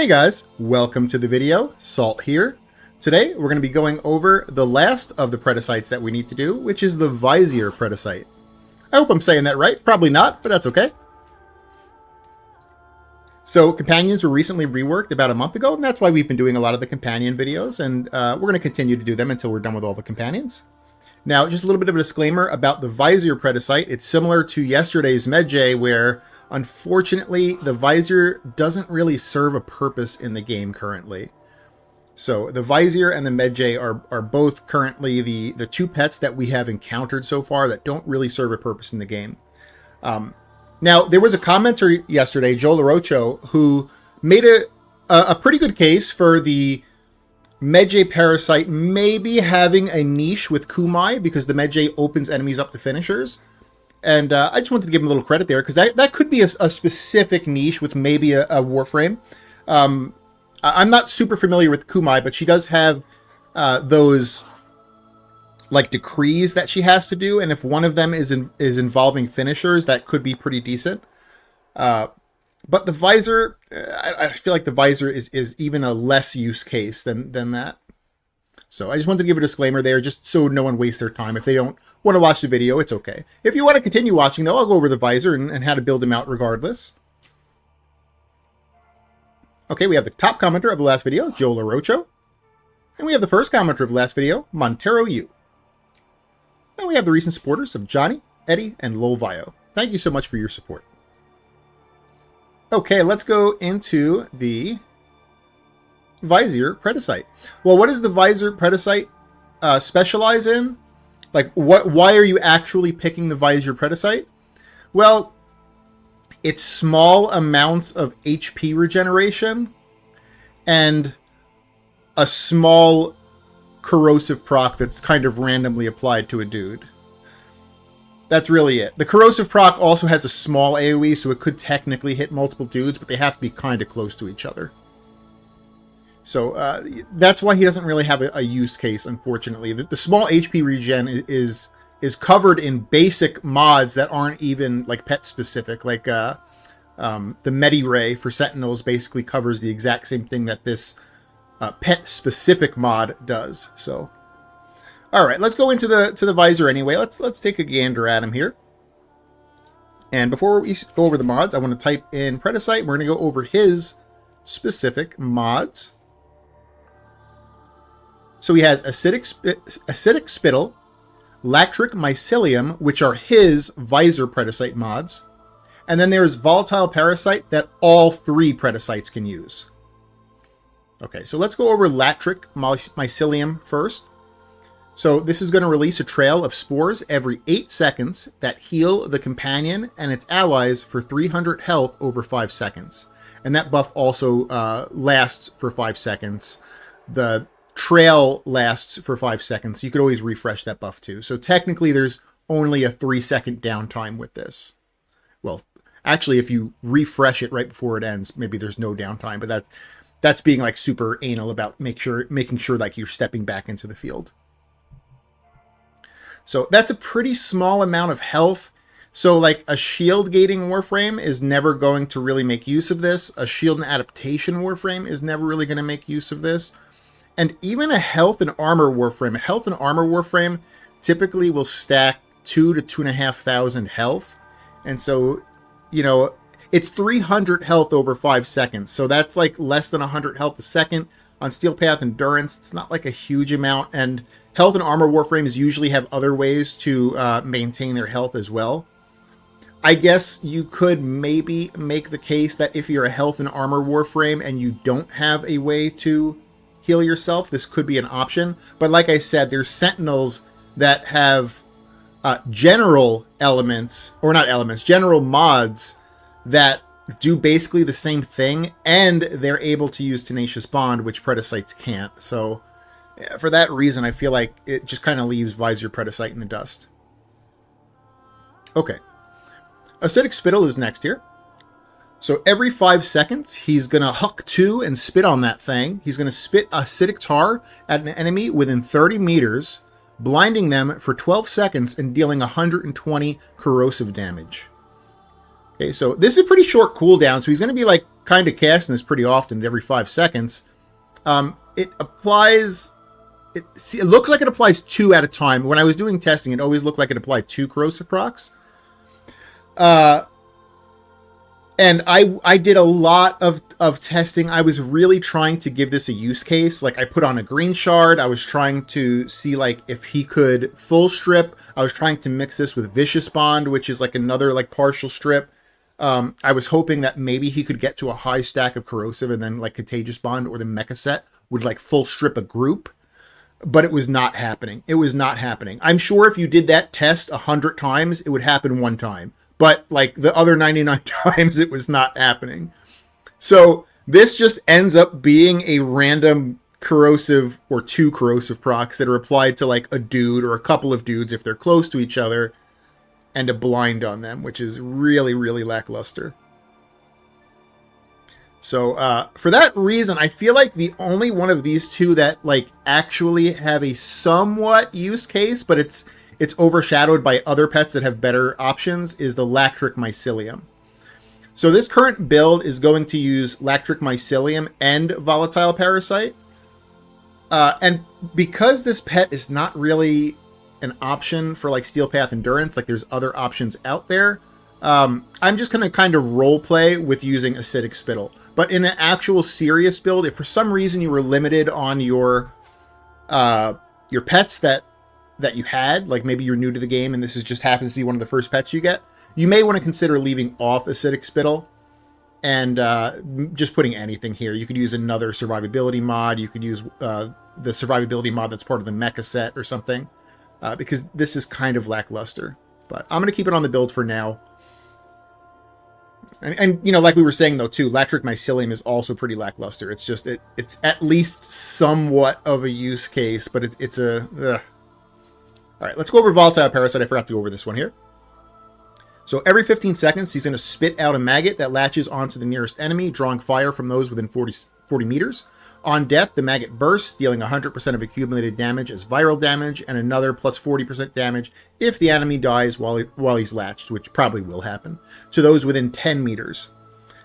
Hey guys, welcome to the video. Salt here. Today we're going to be going over the last of the Predasites that we need to do, which is the Vizier Predasite. I hope I'm saying that right. Probably not, but that's okay. So companions were recently reworked about a month ago, and that's why we've been doing a lot of the companion videos, and we're going to continue to do them until we're done with all the companions. Now, just a little bit of a disclaimer about the Vizier Predasite. It's similar to yesterday's Medjay, where unfortunately, the Vizier doesn't really serve a purpose in the game currently. So the Vizier and the Medjay are both currently the two pets that we have encountered so far that don't really serve a purpose in the game. Now, there was a commenter yesterday, Joe LaRocho, who made a pretty good case for the Medjay Parasite maybe having a niche with Kumai, because the Medjay opens enemies up to finishers. And I just wanted to give him a little credit there, because that could be a specific niche with maybe a Warframe. I'm not super familiar with Kumai, but she does have those like decrees that she has to do, and if one of them is involving finishers, that could be pretty decent. But the Vizier, I feel like the Vizier is even a less use case than that. So I just wanted to give a disclaimer there, just so no one wastes their time. If they don't want to watch the video, it's okay. If you want to continue watching, though, I'll go over the Vizier and how to build him out regardless. Okay, we have the top commenter of the last video, Joe LaRocho. And we have the first commenter of the last video, Montero U. And we have the recent supporters of Johnny, Eddie, and Lolvio. Thank you so much for your support. Okay, let's go into the Vizier Predasite. Well, what does the Vizier Predasite specialize in? Like, why are you actually picking the Vizier Predasite? Well, it's small amounts of HP regeneration and a small corrosive proc that's kind of randomly applied to a dude. That's really it. The corrosive proc also has a small AoE, so it could technically hit multiple dudes, but they have to be kind of close to each other. So that's why he doesn't really have a use case, unfortunately. The small HP regen is covered in basic mods that aren't even like pet specific. Like the Medi Ray for Sentinels basically covers the exact same thing that this pet specific mod does. So, all right, let's go into the Vizier anyway. Let's take a gander at him here. And before we go over the mods, I want to type in Predasite. We're going to go over his specific mods. So he has Acidic Spittle, Lactic Mycelium, which are his Vizier Predasite mods. And then there's Volatile Parasite that all three Predasites can use. Okay, so let's go over Lactic Mycelium first. So this is going to release a trail of spores every 8 seconds that heal the companion and its allies for 300 health over 5 seconds. And that buff also lasts for 5 seconds. The trail lasts for 5 seconds. You could always refresh that buff too. So technically there's only a 3-second downtime with this. Well, actually, if you refresh it right before it ends, maybe there's no downtime, but that's being like super anal about making sure like you're stepping back into the field. So that's a pretty small amount of health. So like a shield gating Warframe is never going to really make use of this. A shield and adaptation Warframe is never really going to make use of this. And even a health and armor Warframe typically will stack 2,000 to 2,500 health. And so, you know, it's 300 health over 5 seconds. So that's like less than 100 health a second. On Steel Path Endurance, it's not like a huge amount. And health and armor Warframes usually have other ways to maintain their health as well. I guess you could maybe make the case that if you're a health and armor Warframe and you don't have a way to heal yourself, this could be an option. But like I said, there's Sentinels that have general elements, or not elements, general mods that do basically the same thing, and they're able to use Tenacious Bond, which Predasites can't. So for that reason, I feel like it just kind of leaves Vizier Predasite in the dust. Okay. Acidic Spittle is next here. So every 5 seconds, he's going to huck 2 and spit on that thing. He's going to spit acidic tar at an enemy within 30 meters, blinding them for 12 seconds and dealing 120 corrosive damage. Okay, so this is a pretty short cooldown, so he's going to be like kind of casting this pretty often, every 5 seconds, it applies... it looks like it applies 2 at a time. When I was doing testing, it always looked like it applied 2 corrosive procs. And I did a lot of testing. I was really trying to give this a use case. Like, I put on a green shard. I was trying to see, like, if he could full strip. I was trying to mix this with Vicious Bond, which is, like, another, like, partial strip. I was hoping that maybe he could get to a high stack of corrosive and then, like, Contagious Bond or the Mecha set would, like, full strip a group. But it was not happening. It was not happening. I'm sure if you did that test 100 times, it would happen 1 time. But, like, the other 99 times, it was not happening. So this just ends up being a random corrosive or 2 corrosive procs that are applied to, like, a dude or a couple of dudes if they're close to each other, and a blind on them, which is really, really lackluster. So for that reason, I feel like the only one of these 2 that, like, actually have a somewhat use case, but it's overshadowed by other pets that have better options, is the Lactric Mycelium. So this current build is going to use Lactric Mycelium and Volatile Parasite. And because this pet is not really an option for, like, Steel Path Endurance, like, there's other options out there, I'm just going to kind of role play with using Acidic Spittle. But in an actual serious build, if for some reason you were limited on your pets that you had, like maybe you're new to the game and this is just happens to be one of the first pets you get, you may want to consider leaving off Acidic Spittle and just putting anything here. You could use another survivability mod. You could use the survivability mod that's part of the Mecha set or something, because this is kind of lackluster. But I'm going to keep it on the build for now. And you know, like we were saying, though, too, Lactric Mycelium is also pretty lackluster. It's just, it's at least somewhat of a use case, but it's a... All right, let's go over Volatile Parasite. I forgot to go over this one here. So every 15 seconds, he's going to spit out a maggot that latches onto the nearest enemy, drawing fire from those within 40 meters. On death, the maggot bursts, dealing 100% of accumulated damage as viral damage, and another plus 40% damage if the enemy dies while he's latched, which probably will happen, to those within 10 meters.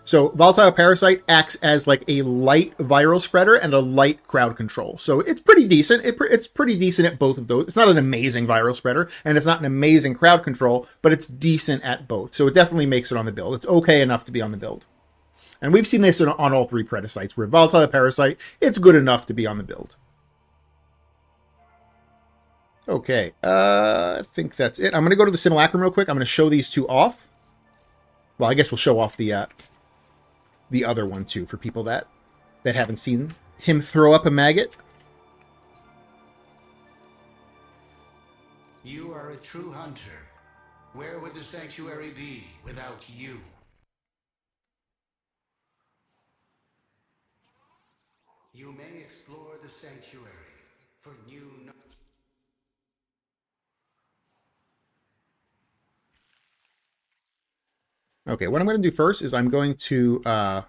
So Volatile Parasite acts as like a light viral spreader and a light crowd control. So it's pretty decent. It's pretty decent at both of those. It's not an amazing viral spreader, and it's not an amazing crowd control, but it's decent at both. So it definitely makes it on the build. It's okay enough to be on the build. And we've seen this on all 3 Predasites, where Volatile Parasite, it's good enough to be on the build. Okay, I think that's it. I'm going to go to the Simulacrum real quick. I'm going to show these 2 off. Well, I guess we'll show off the other one, too, for people that haven't seen him throw up a maggot. You are a true hunter. Where would the sanctuary be without you? You may explore the sanctuary for new... Okay, what I'm going to do first is I'm going to... I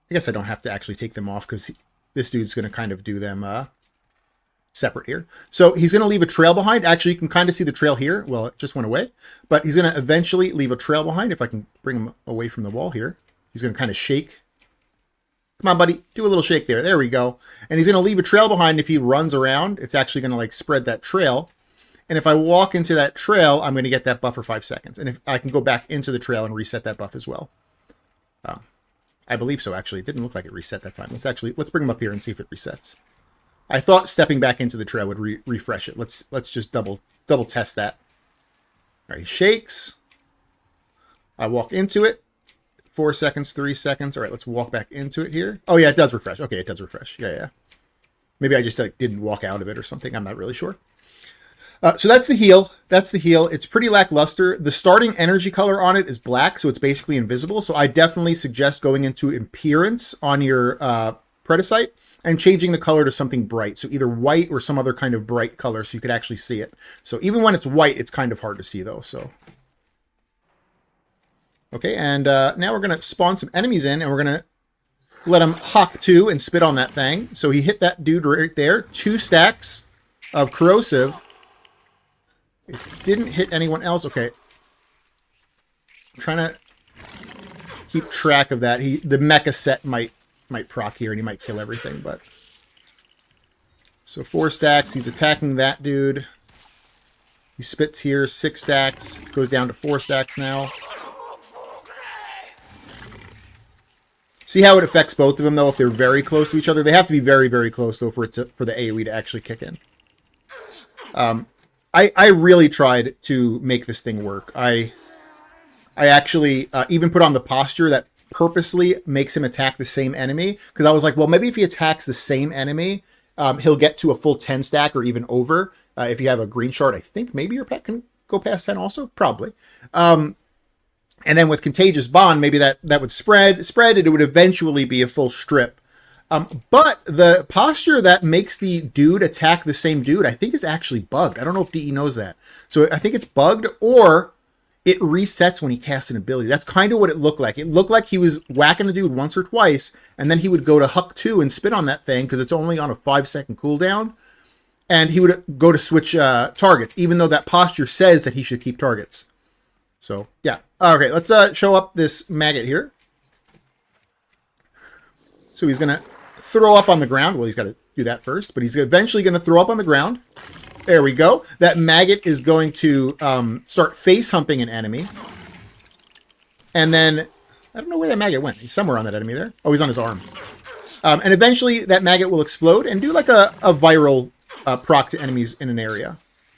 guess I don't have to actually take them off because this dude's going to kind of do them separate here. So he's going to leave a trail behind. Actually, you can kind of see the trail here. Well, it just went away. But he's going to eventually leave a trail behind. If I can bring him away from the wall here. He's going to kind of shake. Come on, buddy. Do a little shake there. There we go. And he's going to leave a trail behind. If he runs around, it's actually going to like spread that trail. And if I walk into that trail, I'm going to get that buff for 5 seconds. And if I can go back into the trail and reset that buff as well. I believe so, actually. It didn't look like it reset that time. Let's bring him up here and see if it resets. I thought stepping back into the trail would refresh it. Let's just double test that. All right, he shakes. I walk into it. 4 seconds, 3 seconds. All right, let's walk back into it here. Oh, yeah, it does refresh. Okay, it does refresh. Yeah. Maybe I just didn't walk out of it or something. I'm not really sure. So that's the heal. It's pretty lackluster. The starting energy color on it is black, so it's basically invisible. So I definitely suggest going into appearance on your Predasite and changing the color to something bright. So either white or some other kind of bright color so you could actually see it. So even when it's white, it's kind of hard to see though. So okay, and now we're going to spawn some enemies in, and we're going to let him hawk 2 and spit on that thing. So he hit that dude right there. 2 stacks of corrosive. It didn't hit anyone else. Okay. I'm trying to keep track of that. The mecha set might proc here, and he might kill everything, but... So 4 stacks, he's attacking that dude. He spits here, 6 stacks, goes down to 4 stacks now. See how it affects both of them, though, if they're very close to each other? They have to be very, very close, though, for the AoE to actually kick in. I really tried to make this thing work. I actually even put on the posture that purposely makes him attack the same enemy, because I was like, well, maybe if he attacks the same enemy, he'll get to a full 10 stack or even over. If you have a green shard, I think maybe your pet can go past 10 also, probably. And then with Contagious Bond, maybe that would spread, and it would eventually be a full strip. But the posture that makes the dude attack the same dude, I think is actually bugged. I don't know if DE knows that. So I think it's bugged, or it resets when he casts an ability. That's kind of what it looked like. It looked like he was whacking the dude once or twice, and then he would go to Huck 2 and spit on that thing, because it's only on a 5-second cooldown. And he would go to switch targets, even though that posture says that he should keep targets. So, yeah. Okay, let's show up this maggot here. So he's going to throw up on the ground. Well, he's got to do that first, but he's eventually going to throw up on the ground. There we go. That maggot is going to start face humping an enemy. And then, I don't know where that maggot went. He's somewhere on that enemy there. Oh, he's on his arm. And eventually that maggot will explode and do like a viral proc to enemies in an area.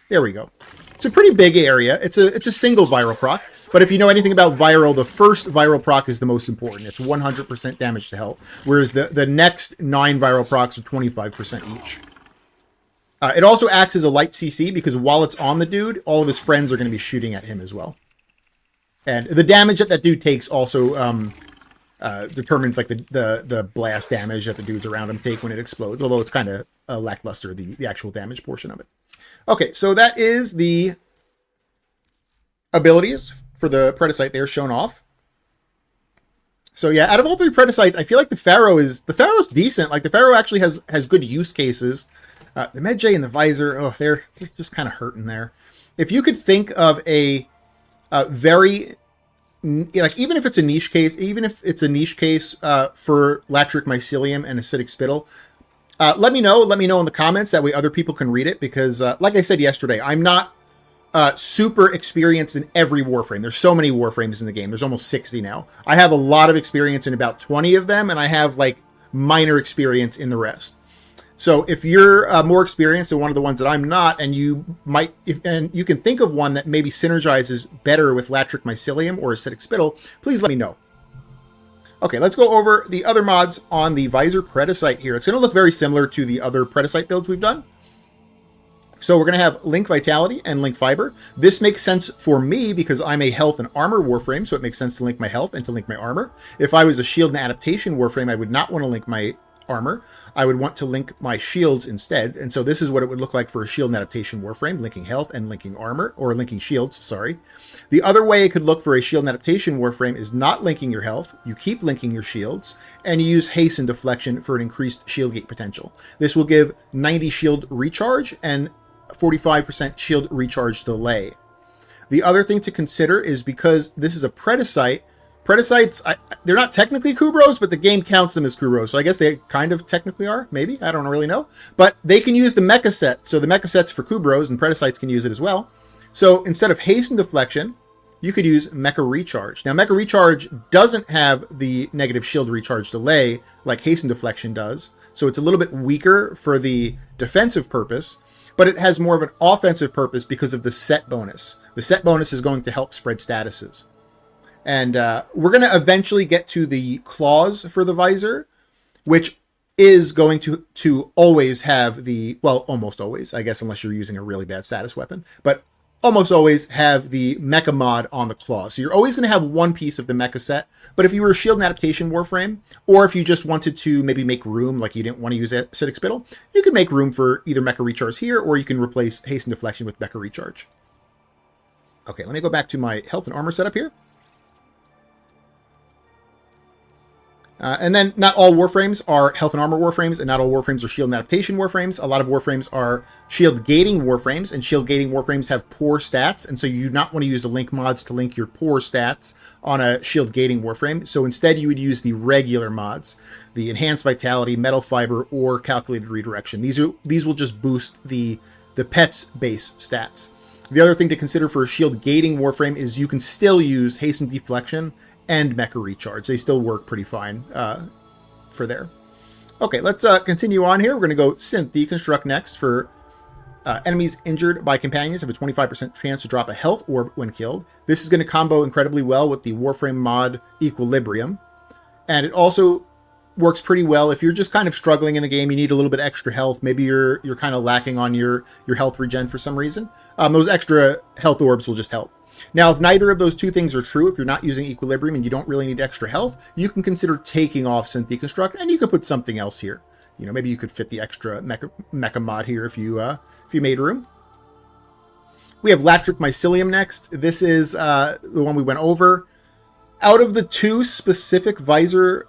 There we go. It's a pretty big area. It's a single viral proc. But if you know anything about viral, the first viral proc is the most important. It's 100% damage to health. Whereas the next 9 viral procs are 25% each. It also acts as a light CC because while it's on the dude, all of his friends are going to be shooting at him as well. And the damage that dude takes also determines like the blast damage that the dudes around him take when it explodes. Although it's kind of lackluster, the actual damage portion of it. Okay, so that is the abilities for the Predasite there shown off. So yeah, out of all 3 Predasites, I feel like the Pharaoh's decent. Like the Pharaoh actually has good use cases. The Medjay and the Vizier, oh, they're just kind of hurting there. If you could think of a very, like even if it's a niche case, for Latric Mycelium and Acidic Spittle, let me know in the comments. That way other people can read it, because like I said yesterday, I'm not super experienced in every Warframe. There's so many Warframes in the game. There's almost 60 now. I have a lot of experience in about 20 of them, and I have like minor experience in the rest. So if you're more experienced in one of the ones that I'm not, and you can think of one that maybe synergizes better with Latric Mycelium or Acidic Spittle, please let me know. Okay, let's go over the other mods on the Vizier Predasite here. It's going to look very similar to the other Predasite builds we've done. So we're going to have Link Vitality and Link Fiber. This makes sense for me because I'm a health and armor Warframe, so it makes sense to link my health and to link my armor. If I was a shield and adaptation Warframe, I would not want to link my armor. I would want to link my shields instead. And so this is what it would look like for a shield and adaptation Warframe, linking health and linking armor, or linking shields, sorry. The other way it could look for a shield and adaptation Warframe is not linking your health, you keep linking your shields, and you use haste and deflection for an increased shield gate potential. This will give 90 shield recharge and 45% shield recharge delay. The other thing to consider is because this is a Predasite, Predasites, they're not technically Kubros, but the game counts them as Kubros. So I guess they kind of technically are, maybe. I don't really know. But they can use the Mecha set. So the Mecha set's for Kubros, and Predasites can use it as well. So instead of haste and deflection, you could use Mecha Recharge. Now, Mecha Recharge doesn't have the negative shield recharge delay like haste and deflection does. So it's a little bit weaker for the defensive purpose, but it has more of an offensive purpose because of the set bonus. The set bonus is going to help spread statuses. And we're going to eventually get to the claws for the Vizier, which is going to always have the, well, almost always, I guess, unless you're using a really bad status weapon, but almost always have the mecha mod on the claws. So you're always going to have one piece of the mecha set, but if you were a shield and adaptation Warframe, or if you just wanted to maybe make room, like you didn't want to use Acidic Spittle, you could make room for either Mecha Recharge here, or you can replace Haste and Deflection with Mecha Recharge. Okay, let me go back to my health and armor setup here. And then not all Warframes are health and armor Warframes, and not all Warframes are shield and adaptation Warframes. A lot of Warframes are shield gating Warframes, and shield gating Warframes have poor stats, and so you do not want to use the link mods to link your poor stats on a shield gating Warframe. So instead you would use the regular mods, the enhanced vitality, metal fiber, or calculated redirection. These will just boost the pet's base stats. The other thing to consider for a shield gating Warframe is you can still use haste and deflection and mecha recharge. They still work pretty fine for there. Okay, let's continue on here. We're going to go synth deconstruct next for enemies injured by companions have a 25% chance to drop a health orb when killed. This is going to combo incredibly well with the Warframe mod Equilibrium. And it also works pretty well if you're just kind of struggling in the game, you need a little bit extra health, maybe you're kind of lacking on your health regen for some reason. Those extra health orbs will just help. Now, if neither of those two things are true, if you're not using Equilibrium and you don't really need extra health, you can consider taking off Synth Deconstruct, and you could put something else here. You know, maybe you could fit the extra mecha mod here if you made room. We have Latric Mycelium next. This is the one we went over. Out of the two specific Vizier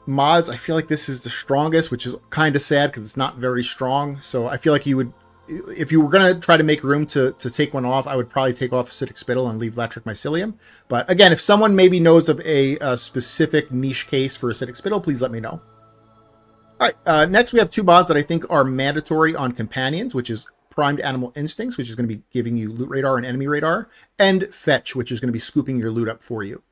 mods, I feel like this is the strongest, which is kind of sad because it's not very strong. So I feel like you would, if you were going to try to make room to take one off, I would probably take off Acidic Spittle and leave Latric Mycelium. But again, if someone maybe knows of a specific niche case for Acidic Spittle, please let me know. All right, next we have two mods that I think are mandatory on companions, which is Primed Animal Instincts, which is going to be giving you loot radar and enemy radar, and Fetch, which is going to be scooping your loot up for you.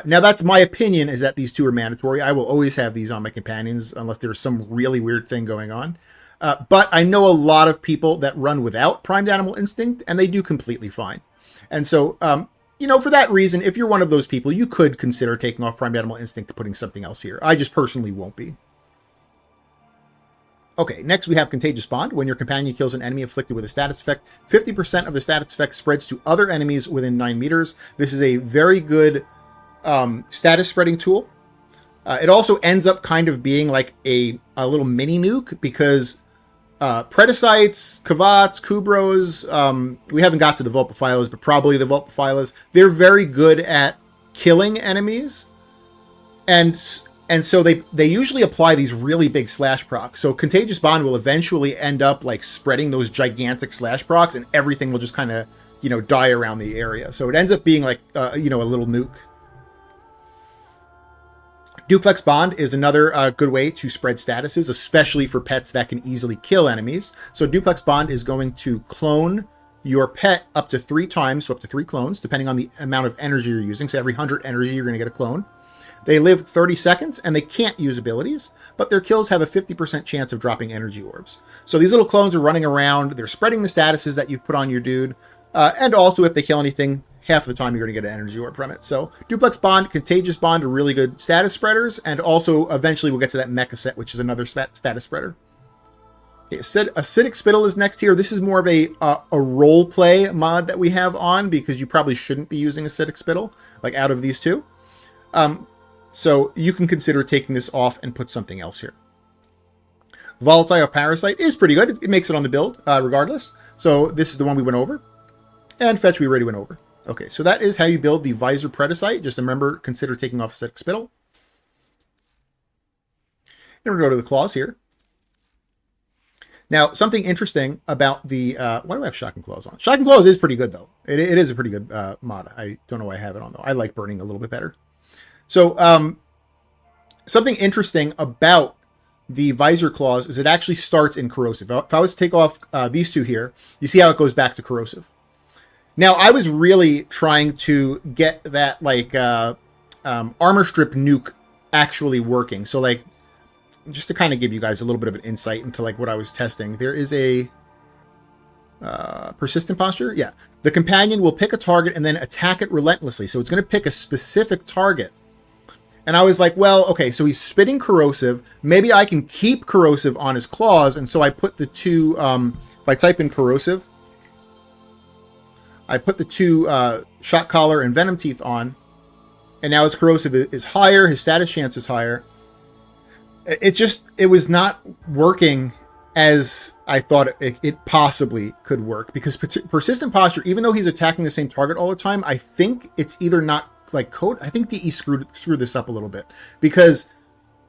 Now, that's my opinion, is that these two are mandatory. I will always have these on my companions unless there's some really weird thing going on. But I know a lot of people that run without Primed Animal Instinct, and they do completely fine. And so, you know, for that reason, if you're one of those people, you could consider taking off Primed Animal Instinct and putting something else here. I just personally won't be. Okay, next we have Contagious Bond. When your companion kills an enemy afflicted with a status effect, 50% of the status effect spreads to other enemies within 9 meters. This is a very good status spreading tool. It also ends up kind of being like a little mini nuke because Predasites, Kavats, Kubros, we haven't got to the Vulpaphilas, but probably the Vulpaphilas, they're very good at killing enemies. And so they usually apply these really big slash procs. So Contagious Bond will eventually end up like spreading those gigantic slash procs, and everything will just kind of, you know, die around the area. So it ends up being like, you know, a little nuke. Duplex Bond is another good way to spread statuses, especially for pets that can easily kill enemies. So Duplex Bond is going to clone your pet up to 3 times, so up to 3 clones, depending on the amount of energy you're using. So every 100 energy, you're going to get a clone. They live 30 seconds, and they can't use abilities, but their kills have a 50% chance of dropping energy orbs. So these little clones are running around, they're spreading the statuses that you've put on your dude, and also if they kill anything, half of the time you're going to get an energy orb from it. So Duplex Bond, Contagious Bond are really good status spreaders, and also eventually we'll get to that Mecha set, which is another status spreader. Okay, Acidic Spittle is next here. This is more of a role play mod that we have on, because you probably shouldn't be using Acidic Spittle, like out of these two. So you can consider taking this off and put something else here. Volatile Parasite is pretty good. It makes it on the build regardless. So this is the one we went over. And Fetch we already went over. Okay, so that is how you build the Vizier Predasite. Just remember, consider taking off Acidic Spittle. And we're going to go to the claws here. Now, something interesting about the... why do I have Shocking Claws on? Shocking Claws is pretty good, though. It is a pretty good mod. I don't know why I have it on, though. I like Burning a little bit better. So, something interesting about the Vizier Claws is it actually starts in Corrosive. If I was to take off these two here, you see how it goes back to Corrosive. Now, I was really trying to get that, like, armor strip nuke actually working. So, like, just to kind of give you guys a little bit of an insight into, like, what I was testing, there is a persistent posture. Yeah. The companion will pick a target and then attack it relentlessly. So it's going to pick a specific target. And I was like, well, okay, so he's spitting Corrosive. Maybe I can keep Corrosive on his claws. And so I put the two, if I type in Corrosive, I put the two Shock Collar and Venom Teeth on. And now his Corrosive is higher. His status chance is higher. It was not working as I thought it possibly could work. Because Persistent Posture, even though he's attacking the same target all the time, I think it's either not like code. I think DE screwed this up a little bit because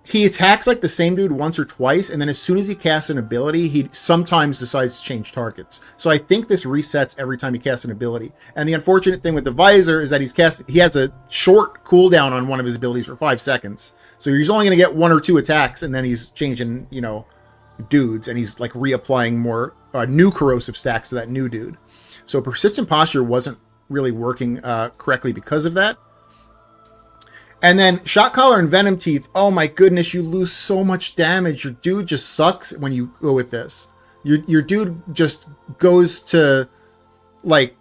he attacks like the same dude once or twice, and then as soon as he casts an ability, he sometimes decides to change targets. So I think this resets every time he casts an ability. And the unfortunate thing with the Visor is that he has a short cooldown on one of his abilities for 5 seconds. So he's only going to get 1 or 2 attacks, and then he's changing, you know, dudes, and he's like reapplying more new corrosive stacks to that new dude. So persistent posture wasn't really working correctly because of that. And then Shock Collar and Venom Teeth, oh my goodness, you lose so much damage. Your dude just sucks when you go with this. Your dude just goes to, like,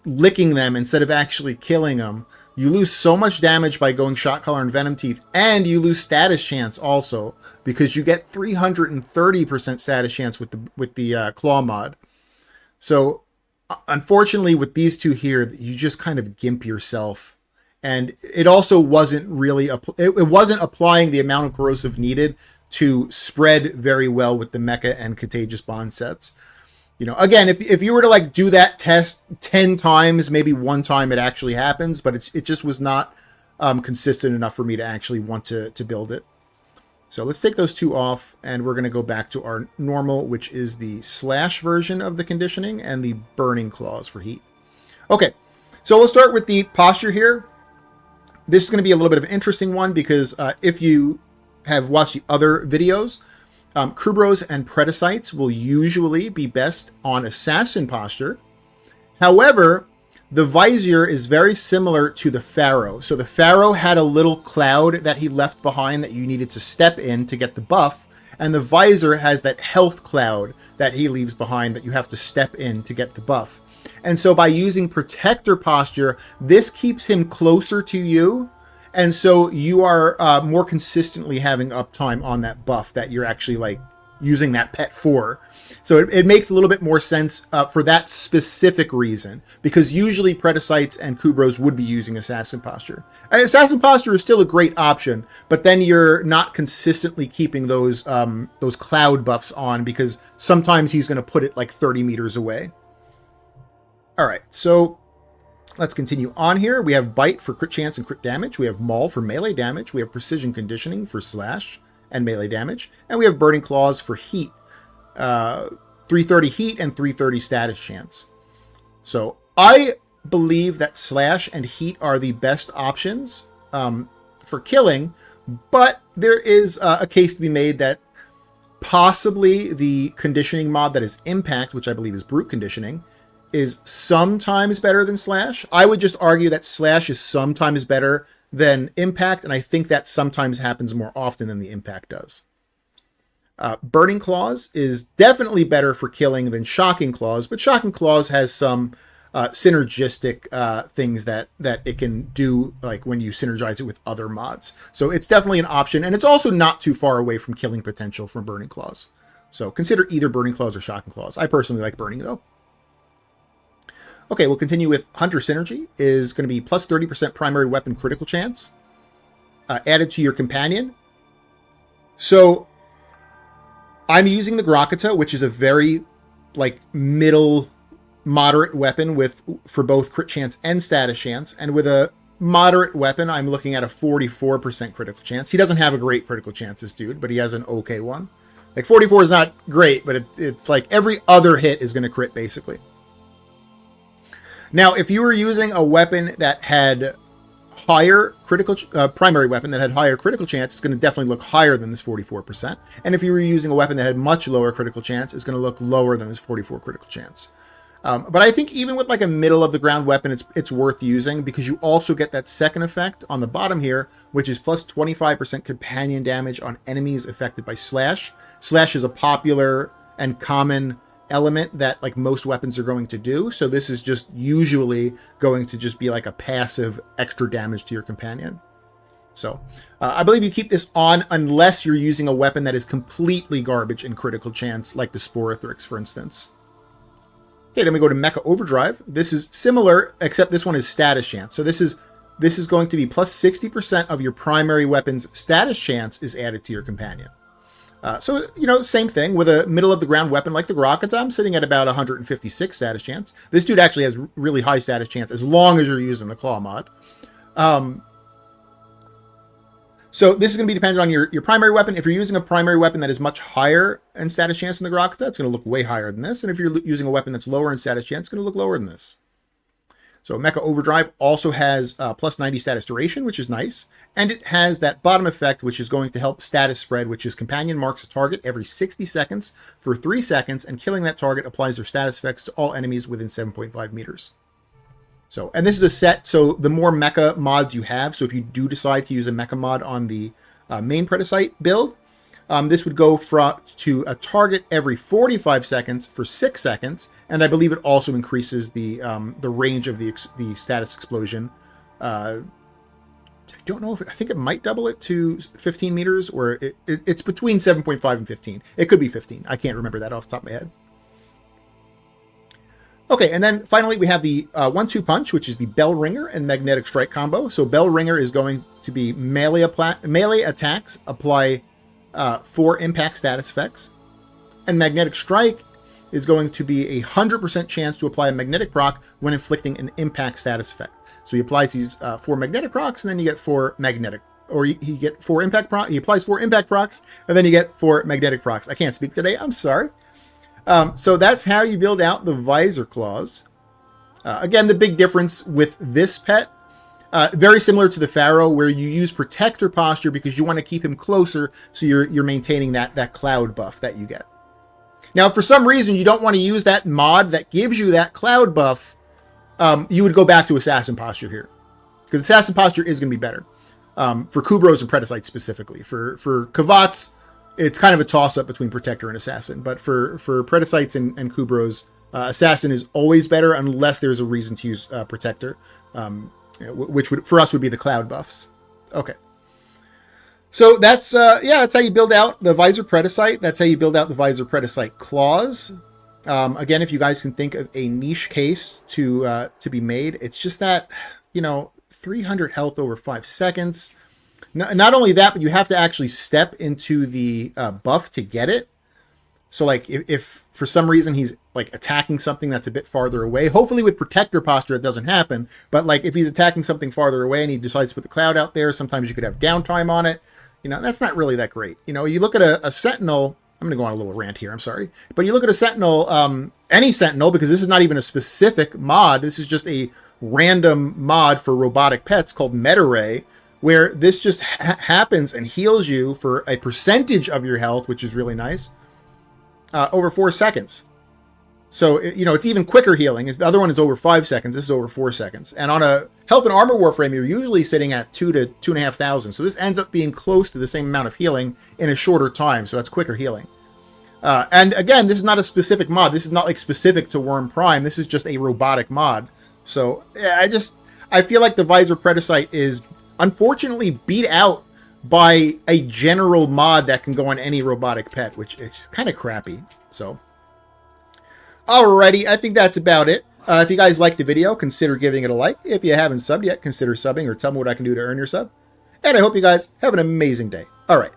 licking them instead of actually killing them. You lose so much damage by going Shock Collar and Venom Teeth, and you lose status chance also, because you get 330% status chance with the Claw mod. So, unfortunately, with these two here, you just kind of gimp yourself. And it also wasn't really, it wasn't applying the amount of corrosive needed to spread very well with the Mecha and Contagious Bond sets. You know, again, if you were to like do that test 10 times, maybe one time it actually happens, but it just was not consistent enough for me to actually want to build it. So let's take those two off, and we're going to go back to our normal, which is the slash version of the conditioning and the burning claws for heat. Okay, so let's start with the posture here. This is going to be a little bit of an interesting one because if you have watched the other videos, Krubros and Predasites will usually be best on assassin posture. However, the Vizier is very similar to the Pharaoh. So the Pharaoh had a little cloud that he left behind that you needed to step in to get the buff, and the Vizier has that health cloud that he leaves behind that you have to step in to get the buff. And so by using Protector posture, this keeps him closer to you, and so you are more consistently having uptime on that buff that you're actually like using that pet for. So it makes a little bit more sense for that specific reason, because usually Predasites and Krubros would be using Assassin posture. And Assassin posture is still a great option, but then you're not consistently keeping those cloud buffs on, because sometimes he's going to put it like 30 meters away. All right, so let's continue on here. We have Bite for crit chance and crit damage. We have Maul for melee damage. We have Precision Conditioning for slash and melee damage. And we have Burning Claws for heat. 330 heat and 330 status chance. So I believe that slash and heat are the best options for killing, but there is a case to be made that possibly the conditioning mod that is Impact, which I believe is Brute Conditioning, is sometimes better than slash. I would just argue that slash is sometimes better than Impact, and I think that sometimes happens more often than the Impact does. Burning Claws is definitely better for killing than Shocking Claws, but Shocking Claws has some synergistic things that it can do, like when you synergize it with other mods. So it's definitely an option, and it's also not too far away from killing potential from Burning Claws. So consider either Burning Claws or Shocking Claws. I personally like Burning, though. Okay, we'll continue with Hunter Synergy. Is going to be plus 30% primary weapon critical chance added to your companion. So I'm using the Grakata, which is a very like middle moderate weapon for both crit chance and status chance. And with a moderate weapon, I'm looking at a 44% critical chance. He doesn't have a great critical chance, this dude, but he has an okay one. Like 44 is not great, but it's like every other hit is going to crit basically. Now, if you were using a weapon that had higher critical, primary weapon that had higher critical chance, it's going to definitely look higher than this 44%. And if you were using a weapon that had much lower critical chance, it's going to look lower than this 44 critical chance. But I think even with like a middle of the ground weapon, it's worth using, because you also get that second effect on the bottom here, which is plus 25% companion damage on enemies affected by slash. Slash is a popular and common element that like most weapons are going to do, so this is just usually going to just be like a passive extra damage to your companion. So I believe you keep this on unless you're using a weapon that is completely garbage in critical chance, like the Sporothrix, for instance. Okay, then we go to Mecha Overdrive. This is similar, except this one is status chance. So this is going to be plus 60% of your primary weapon's status chance is added to your companion. So, you know, same thing with a middle of the ground weapon like the Grakata. I'm sitting at about 156 status chance. This dude actually has really high status chance as long as you're using the Claw mod. So this is going to be dependent on your primary weapon. If you're using a primary weapon that is much higher in status chance than the Grokta, it's going to look way higher than this. And if you're using a weapon that's lower in status chance, it's going to look lower than this. So Mecha Overdrive also has plus 90 status duration, which is nice. And it has that bottom effect, which is going to help status spread, which is companion marks a target every 60 seconds for 3 seconds, and killing that target applies their status effects to all enemies within 7.5 meters. So, and this is a set, so the more mecha mods you have, so if you do decide to use a mecha mod on the main Predasite build, this would go to a target every 45 seconds for 6 seconds, and I believe it also increases the range of the status explosion. I don't know if, I think it might double it to 15 meters, or it's between 7.5 and 15. It could be 15. I can't remember that off the top of my head. Okay, and then finally we have the 1-2 punch, which is the Bell Ringer and Magnetic Strike combo. So Bell Ringer is going to be melee attacks apply 4 impact status effects, and Magnetic Strike is going to be 100% chance to apply a magnetic proc when inflicting an impact status effect. So he applies these 4 magnetic procs, and then you get 4 magnetic, or he get 4 impact proc. He applies 4 impact procs, and then you get 4 magnetic procs. I can't speak today. I'm sorry. So that's how you build out the Visor Claws. Again, the big difference with this pet, very similar to the Pharaoh, where you use Protector posture because you want to keep him closer, so you're maintaining that cloud buff that you get. Now, if for some reason you don't want to use that mod that gives you that cloud buff, you would go back to Assassin posture here, because Assassin posture is going to be better for Kubros and Predasites specifically. For Kavats, it's kind of a toss-up between Protector and Assassin, but for Predasites and Kubros, Assassin is always better unless there's a reason to use Protector, which would, for us, would be the cloud buffs. Okay. So that's that's how you build out the Vizier Predasite. That's how you build out the Vizier Predasite Claws. Again, if you guys can think of a niche case to be made, it's just that, 300 health over 5 seconds. Not only that, but you have to actually step into the buff to get it. So like if for some reason he's like attacking something that's a bit farther away, hopefully with Protector posture it doesn't happen, but like if he's attacking something farther away and he decides to put the cloud out there, sometimes you could have downtime on it. That's not really that great. You look at a Sentinel, I'm going to go on a little rant here, I'm sorry, but you look at a Sentinel, any Sentinel, because this is not even a specific mod, this is just a random mod for robotic pets called Meta-Ray, where this just happens and heals you for a percentage of your health, which is really nice, over 4 seconds. So, it's even quicker healing. The other one is over 5 seconds. This is over 4 seconds. And on a health and armor Warframe, you're usually sitting at 2 to 2,500. So this ends up being close to the same amount of healing in a shorter time. So that's quicker healing. And again, this is not a specific mod. This is not like specific to Worm Prime. This is just a robotic mod. So I feel like the Vizier Predasite is unfortunately beat out by a general mod that can go on any robotic pet, which is kind of crappy. So, alrighty, I think that's about it. If you guys liked the video, consider giving it a like. If you haven't subbed yet, consider subbing or tell me what I can do to earn your sub. And I hope you guys have an amazing day. Alright.